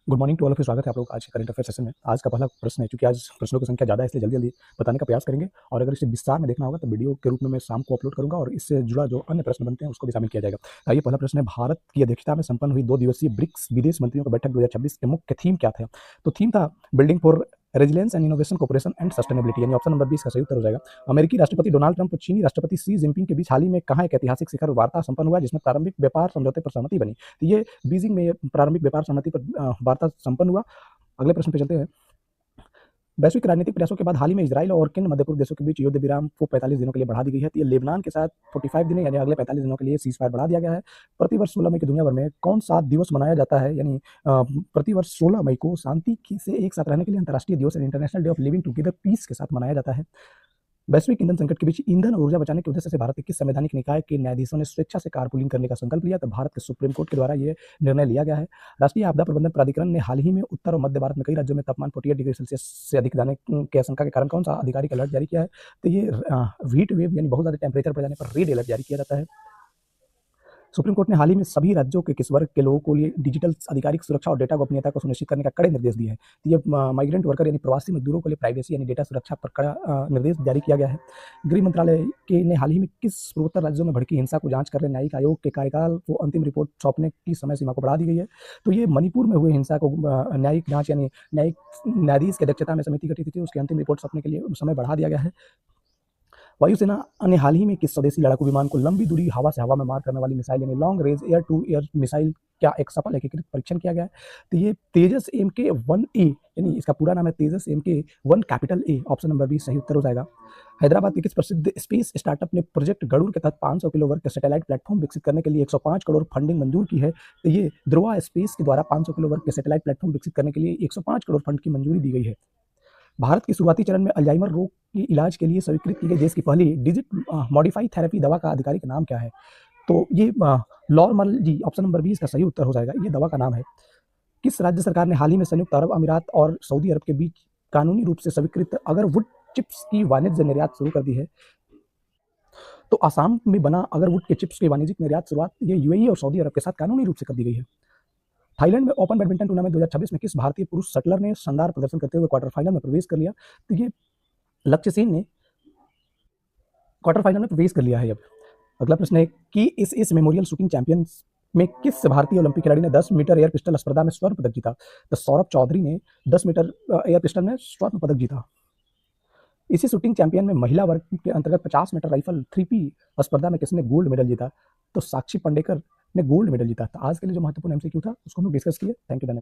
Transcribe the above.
Good morning to all of you. स्वागत है आप लोग आज के करंट अफेयर सेशन में। आज का पहला प्रश्न है, क्योंकि आज प्रश्नों की संख्या ज़्यादा है इसलिए जल्दी जल्दी बताने का प्रयास करेंगे, और अगर इसे विस्तार में देखना होगा तो वीडियो के रूप में मैं शाम को अपलोड करूंगा और इससे जुड़ा जो अन्य प्रश्न बनते हैं उसको भी शामिल किया जाएगा। आइए, पहला प्रश्न है, भारत की अध्यक्षता में संपन्न हुई 2 दिवसीय ब्रिक्स विदेश मंत्रियों की बैठक 2026 के मुख्य थीम क्या था? तो थीम था building for resilience and innovation cooperation and sustainability, यानी ऑप्शन नंबर 20 का सही उत्तर हो जाएगा। अमेरिकी राष्ट्रपति डोनाल्ड ट्रंप और चीनी राष्ट्रपति शी जिनपिंग के बीच हाल ही में कहाँ एक ऐतिहासिक शिखर वार्ता संपन्न हुआ जिसमें प्रारंभिक व्यापार समझौते पर सहमति बनी? तो ये बीजिंग में प्रारंभिक व्यापार सहमति पर वार्ता संपन्न हुआ। अगले प्रश्न पे चलते हैं। वैश्विक राजनीतिक प्रयासों के बाद हाल ही में इजराइल और किन मध्य पूर्व देशों के बीच युद्ध विराम को 45 दिनों के लिए बढ़ा दी गई है? तो ये लेबनान के साथ 45 दिन यानी अगले 45 दिनों के लिए सीज फायर बढ़ा दिया गया है। प्रतिवर्ष 16 मई की दुनिया भर में कौन सा दिवस मनाया जाता है? यानी प्रतिवर्ष 16 मई को शांति से एक साथ रहने के लिए अंतर्राष्ट्रीय दिवस international day of living together peace के साथ मनाया जाता है। वैश्विक ईंधन संकट के बीच ईंधन और ऊर्जा बचाने के उद्देश्य से भारत के किस संवैधानिक निकाय के न्यायाधीशों ने स्वेच्छा से कारपूलिंग करने का संकल्प लिया? तो भारत के सुप्रीम कोर्ट के द्वारा यह निर्णय लिया गया है। राष्ट्रीय आपदा प्रबंधन प्राधिकरण ने हाल ही में उत्तर और मध्य भारत में कई राज्यों में तापमान 48 डिग्री सेल्सियस से अधिक जाने की आशंका के कारण कौन सा आधिकारिक अलर्ट जारी किया है? तो ये हीट वेव यानी बहुत ज्यादा टेम्परेचर बढ़ जाने पर रेड अलर्ट जारी किया जाता है। सुप्रीम कोर्ट ने हाल ही में सभी राज्यों के किस वर्ग के लोगों को लिए डिजिटल आधिकारिक सुरक्षा और डेटा गोपनीयता को सुनिश्चित करने का कड़े निर्देश दिए हैं? तो ये माइग्रेंट वर्कर यानी प्रवासी मजदूरों के लिए प्राइवेसी यानी डेटा सुरक्षा पर कड़ा निर्देश जारी किया गया है। गृह मंत्रालय के ने हाल ही में किस पूर्वोत्तर राज्यों में भड़की हिंसा को जांच कर रहे न्यायिक आयोग के कार्यकाल को अंतिम रिपोर्ट सौंपने की समय सीमा को बढ़ा दी गई है? तो ये मणिपुर में हुए हिंसा को न्यायिक जांच यानी न्यायिक न्यायाधीश की अध्यक्षता में समिति गठित थी, उसकी अंतिम रिपोर्ट सौंपने के लिए समय बढ़ा दिया गया है। वायुसेना ने हाल ही में किस स्वदेशी लड़ाकू विमान को लंबी दूरी हवा से हवा में मार करने वाली मिसाइल यानी long range air to air missile क्या एक सफल एकीकृत परीक्षण किया गया है? तो ये तेजस MK-1A यानी इसका पूरा नाम है तेजस MK-1 ऑप्शन नंबर बी सही उत्तर हो जाएगा। हैदराबाद के किस प्रसिद्ध स्पेस स्टार्टअप ने प्रोजेक्ट गरुड़ के तहत 500 किलो वर्ग के सैटेलाइट प्लेटफॉर्म विकसित करने के लिए 105 करोड़ फंडिंग मंजूर की है? तो ये ध्रुवा स्पेस के द्वारा 500 किलो वर्ग के सैटेलाइट प्लेटफॉर्म विकसित करने के लिए 105 करोड़ फंड की मंजूरी दी गई है। भारत के शुरुआती चरण में अल्जाइमर रोग के इलाज के लिए स्वीकृत की गई देश की पहली डिजिट मॉडिफाई थेरेपी दवा का आधिकारिक नाम क्या है? तो ये लॉरमल जी ऑप्शन नंबर 20 का सही उत्तर हो जाएगा। ये दवा का नाम है। किस राज्य सरकार ने हाल ही में संयुक्त अरब अमीरात और सऊदी अरब के बीच कानूनी रूप से स्वीकृत अगरवुड चिप्स की वाणिज्य निर्यात शुरू कर दी है? तो आसाम में बना अगरवुड के चिप्स की वाणिज्यिक निर्यात शुरुआत ये यूएई और सऊदी अरब के साथ कानूनी रूप से कर दी गई है। थाईलैंड में ओपन बैडमिंटन टूर्नामेंट 2026 में किस भारतीय पुरुष शटलर ने शानदार प्रदर्शन करते हुए क्वार्टर फाइनल में प्रवेश कर लिया? तो ये लक्ष्य सेन ने क्वार्टर फाइनल में प्रवेश कर लिया है। अब अगला प्रश्न है कि इस मेमोरियल शूटिंग चैंपियन में किस भारतीय ओलंपिक खिलाड़ी ने 10 मीटर एयर पिस्टल स्पर्धा में स्वर्ण पदक जीता? तो सौरभ चौधरी ने 10 मीटर एयर पिस्टल में स्वर्ण पदक जीता। इसी शूटिंग चैंपियन में महिला वर्ग के अंतर्गत 50 मीटर राइफल 3P स्पर्धा में किसने गोल्ड मेडल जीता? तो साक्षी पंडेकर ने गोल्ड मेडल जीता। तो आज के लिए जो महत्वपूर्ण MCQ था उसको हम डिस्कस किए। Thank you.